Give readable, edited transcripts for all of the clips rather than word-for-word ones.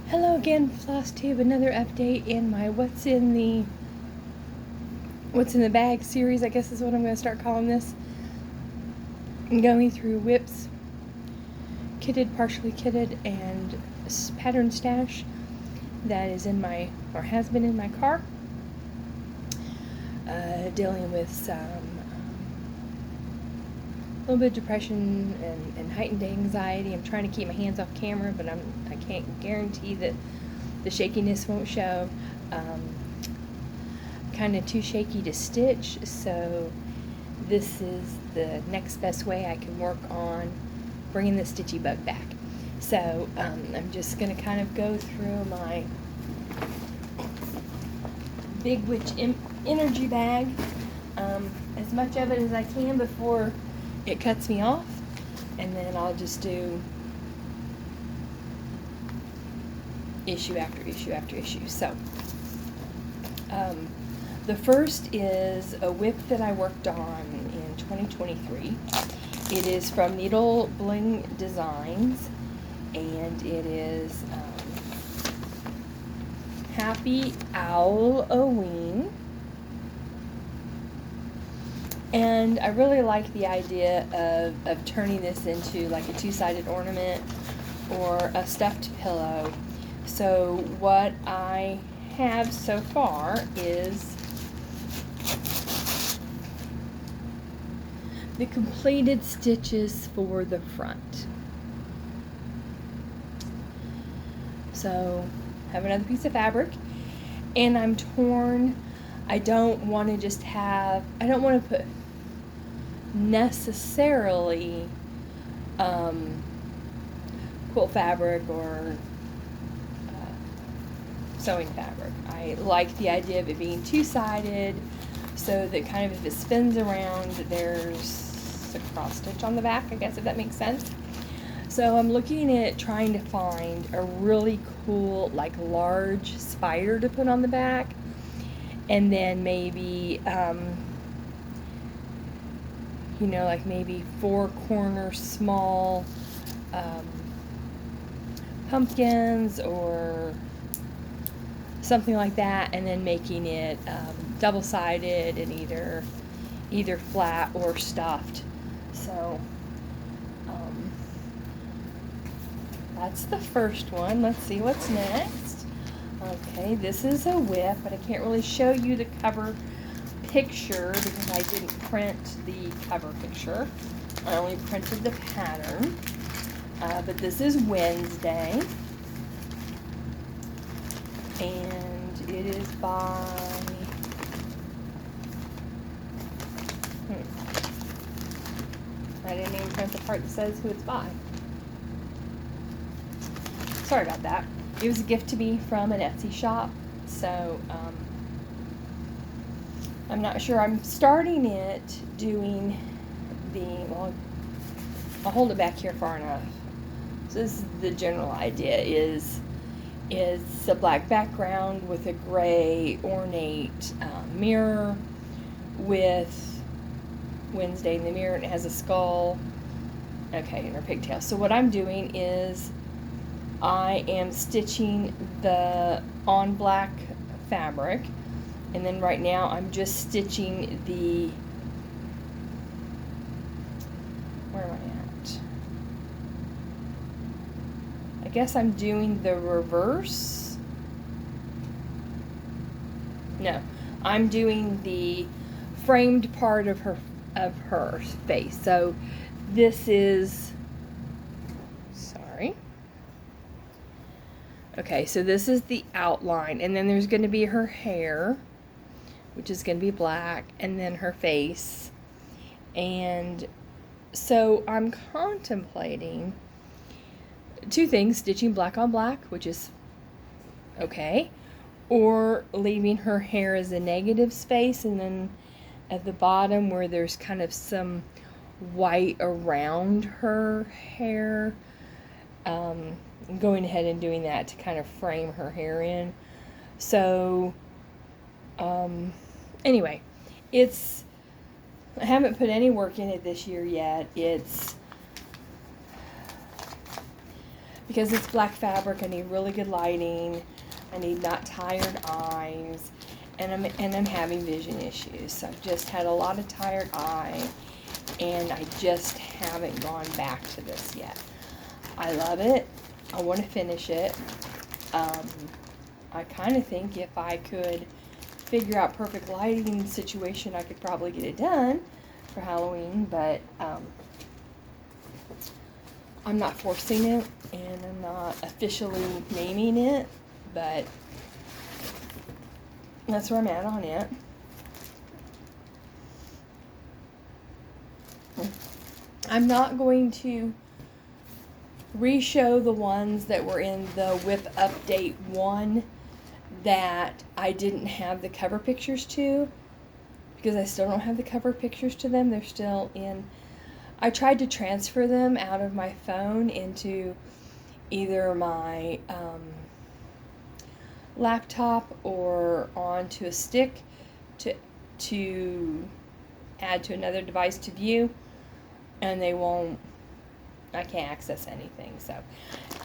Hello again, flosstube. Another update in my what's in the bag series, I guess is what I'm going to start calling this. I'm going through whips, kitted, partially kitted, and pattern stash that is in my, or has been in my car. Dealing with some little bit of depression and heightened anxiety. I'm trying to keep my hands off camera, but I can't guarantee that the shakiness won't show. Kind of too shaky to stitch, so this is the next best way I can work on bringing the stitchy bug back. So I'm just going to kind of go through my Big Witch energy bag, as much of it as I can before it cuts me off, and then I'll just do issue after issue after issue. So the first is a whip that I worked on in 2023. It is from Needlebling Designs, and it is Happy Owl a Ween. And I really like the idea of turning this into like a two-sided ornament or a stuffed pillow. So what I have so far is the completed stitches for the front. So I have another piece of fabric, and I'm torn. I don't want to just have, I don't want to put necessarily quilt fabric or sewing fabric. I like the idea of it being two-sided, so that kind of if it spins around, there's a cross stitch on the back, I guess, if that makes sense. So I'm looking at trying to find a really cool, like, large spider to put on the back, and then maybe you know, like maybe 4-corner small pumpkins or something like that, and then making it double-sided and either flat or stuffed. So that's the first one. Let's see what's next. Okay, this is a whip, but I can't really show you the cover picture because I didn't print the cover picture. I only printed the pattern. But this is Wednesday, and it is by I didn't even print the part that says who it's by. Sorry about that. It was a gift to me from an Etsy shop, so I'm not sure. I'm starting it doing the, well, I'll hold it back here far enough. So this is the general idea, is a black background with a gray ornate mirror with Wednesday in the mirror, and it has a skull, okay, and her pigtail. So what I'm doing is I am stitching the on black fabric, and then right now I'm just stitching the, where am I at? I guess I'm doing the reverse. No, I'm doing the framed part of her face. So this is, sorry. Okay, so this is the outline, and then there's going to be her hair, which is going to be black, and then her face. And so I'm contemplating two things: stitching black on black, which is okay, or leaving her hair as a negative space, and then at the bottom where there's kind of some white around her hair, going ahead and doing that to kind of frame her hair in. So anyway, I haven't put any work in it this year yet. It's because it's black fabric, I need really good lighting. I need not tired eyes, and I'm having vision issues. So I've just had a lot of tired eye, and I just haven't gone back to this yet. I love it. I want to finish it. I kind of think if I could figure out perfect lighting situation, I could probably get it done for Halloween, but I'm not forcing it, and I'm not officially naming it, but that's where I'm at on it. I'm not going to re-show the ones that were in the WIP update 1 that I didn't have the cover pictures to, because I still don't have the cover pictures to them. They're still in. I tried to transfer them out of my phone into either my laptop or onto a stick to add to another device to view, and they won't. I can't access anything. So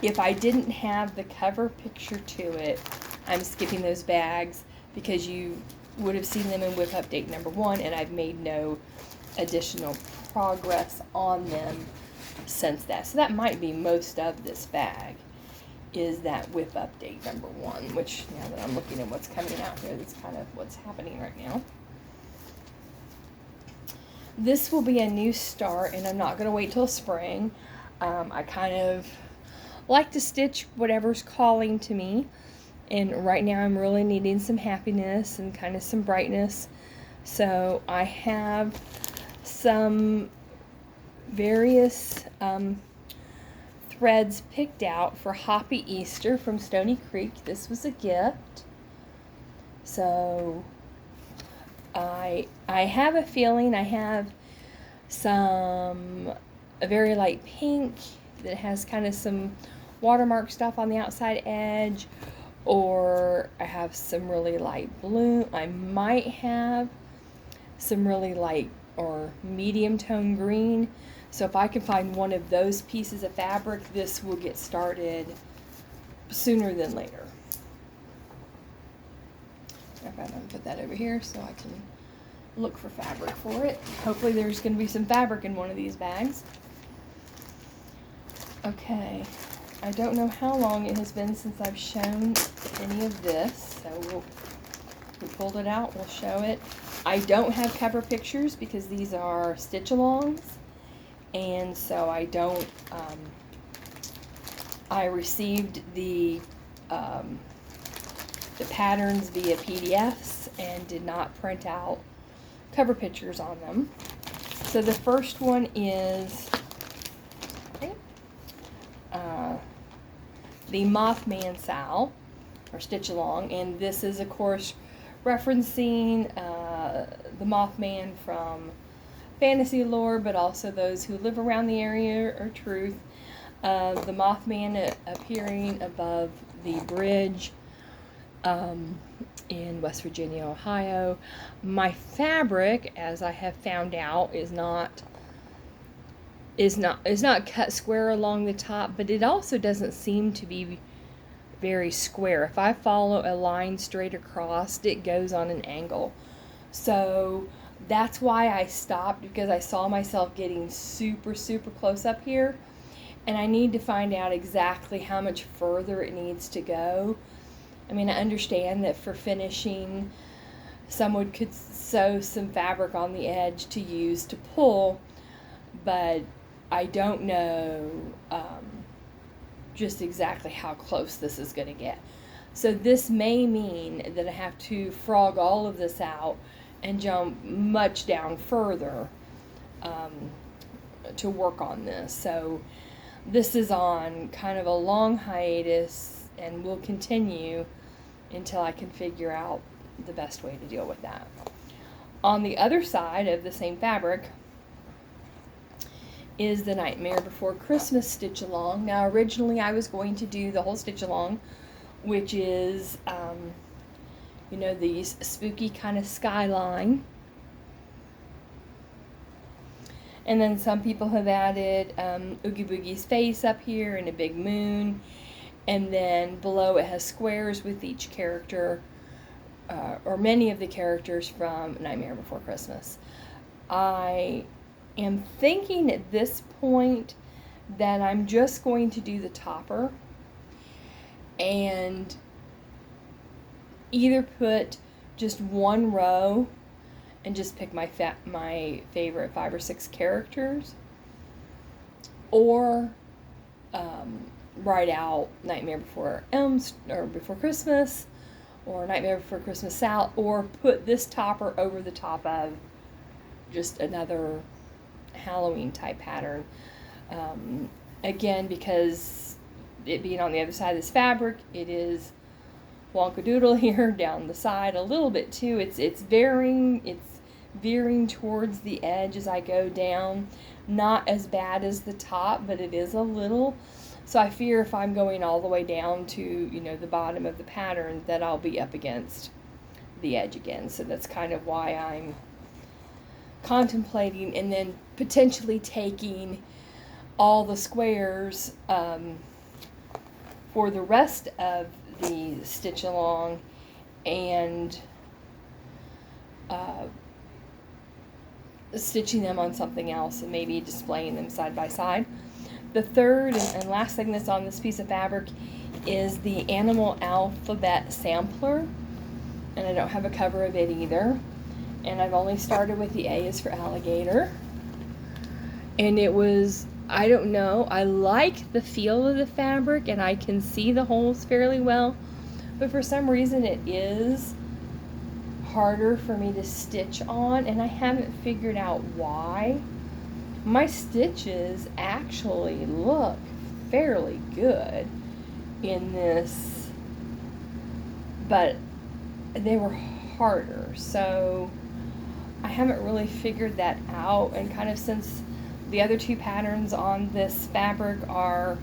if I didn't have the cover picture to it, I'm skipping those bags, because you would have seen them in WIP update number 1, and I've made no additional progress on them since that. So that might be most of this bag, is that WIP update number 1, which, now that I'm looking at what's coming out here, that's kind of what's happening right now. This will be a new start, and I'm not going to wait till spring. I kind of like to stitch whatever's calling to me, and right now I'm really needing some happiness and kind of some brightness. So I have some various threads picked out for Hoppy Easter from Stony Creek. This was a gift. So I have a feeling I have a very light pink that has kind of some watermark stuff on the outside edge, or I have some really light blue. I might have some really light or medium tone green. So if I can find one of those pieces of fabric, this will get started sooner than later. I'm going to put that over here so I can look for fabric for it. Hopefully there's going to be some fabric in one of these bags. Okay, I don't know how long it has been since I've shown any of this, so we pulled it out, we'll show it. I don't have cover pictures because these are stitch-alongs, and so I don't, I received the patterns via PDFs and did not print out cover pictures on them. So the first one is the Mothman SAL, or Stitch Along, and this is of course referencing the Mothman from fantasy lore, but also those who live around the area are truth. The Mothman appearing above the bridge in West Virginia, Ohio. My fabric, as I have found out, is not cut square along the top, but it also doesn't seem to be very square. If I follow a line straight across, it goes on an angle. So that's why I stopped, because I saw myself getting super close up here, and I need to find out exactly how much further it needs to go. I mean, I understand that for finishing, someone could sew some fabric on the edge to use to pull, but I don't know just exactly how close this is going to get. So this may mean that I have to frog all of this out and jump much down further to work on this. So this is on kind of a long hiatus and will continue until I can figure out the best way to deal with that. On the other side of the same fabric is the Nightmare Before Christmas Stitch Along. Now originally I was going to do the whole Stitch Along, which is you know, these spooky kind of skyline, And then some people have added Oogie Boogie's face up here and a big moon. And then below it has squares with each character, or many of the characters from Nightmare Before Christmas. I am thinking at this point that I'm just going to do the topper and either put just one row and just pick my favorite 5 or 6 characters, or write out Nightmare Before Christmas, or Nightmare Before Chrustmas SAL, or put this topper over the top of just another Halloween type pattern. Again, because it being on the other side of this fabric, it is wonkadoodle here down the side a little bit too. It's veering towards the edge as I go down. Not as bad as the top, but it is a little. So I fear if I'm going all the way down to, you know, the bottom of the pattern, that I'll be up against the edge again. So that's kind of why I'm contemplating, and then potentially taking all the squares for the rest of the stitch along and stitching them on something else and maybe displaying them side by side. The third and last thing that's on this piece of fabric is the Animal Alphabet Sampler, and I don't have a cover of it either. And I've only started with the A is for alligator. And it was, I don't know, I like the feel of the fabric and I can see the holes fairly well, but for some reason it is harder for me to stitch on, and I haven't figured out why. My stitches actually look fairly good in this, but they were harder, so I haven't really figured that out. And kind of, since the other 2 patterns on this fabric are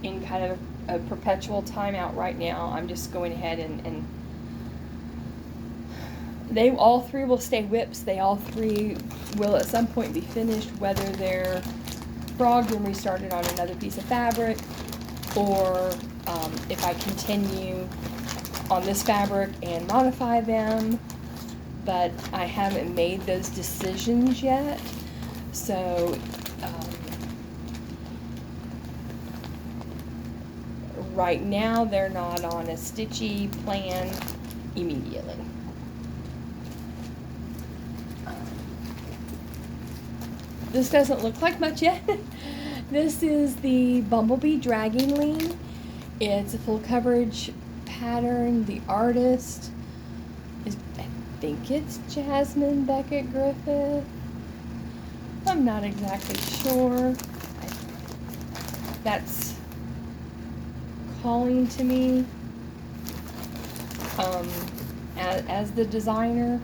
in kind of a perpetual timeout right now, I'm just going ahead and they all 3 will stay whips. They all 3 will at some point be finished, whether they're frogged and restarted on another piece of fabric, or if I continue on this fabric and modify them. But I haven't made those decisions yet. So right now they're not on a stitchy plan immediately. This doesn't look like much yet. This is the Bumblebee Dragonling. It's a full coverage pattern. The artist is, I think it's Jasmine Beckett-Griffith. I'm not exactly sure. That's calling to me as the designer.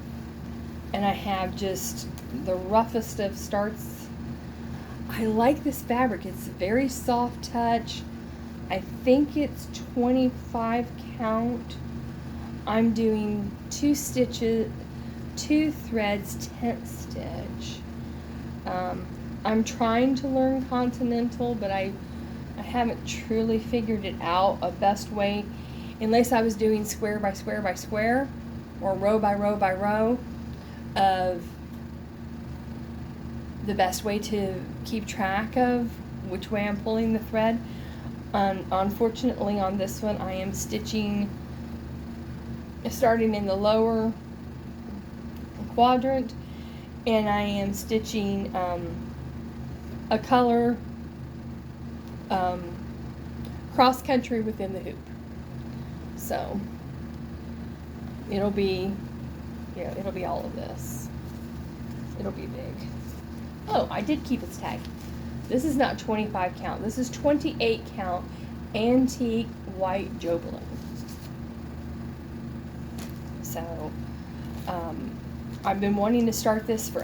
And I have just the roughest of starts. I like this fabric. It's very soft touch. I think it's 25 count. I'm doing 2 stitches, 2 threads, 10th stitch. I'm trying to learn continental, but I haven't truly figured it out a best way, unless I was doing square by square by square, or row by row by row, of the best way to keep track of which way I'm pulling the thread. Unfortunately on this one I am stitching, starting in the lower quadrant, and I am stitching a color cross country within the hoop. So it'll be, yeah, it'll be all of this. It'll be big. Oh, I did keep its tag. This is not 25 count. This is 28 count antique white Jobeling. So I've been wanting to start this for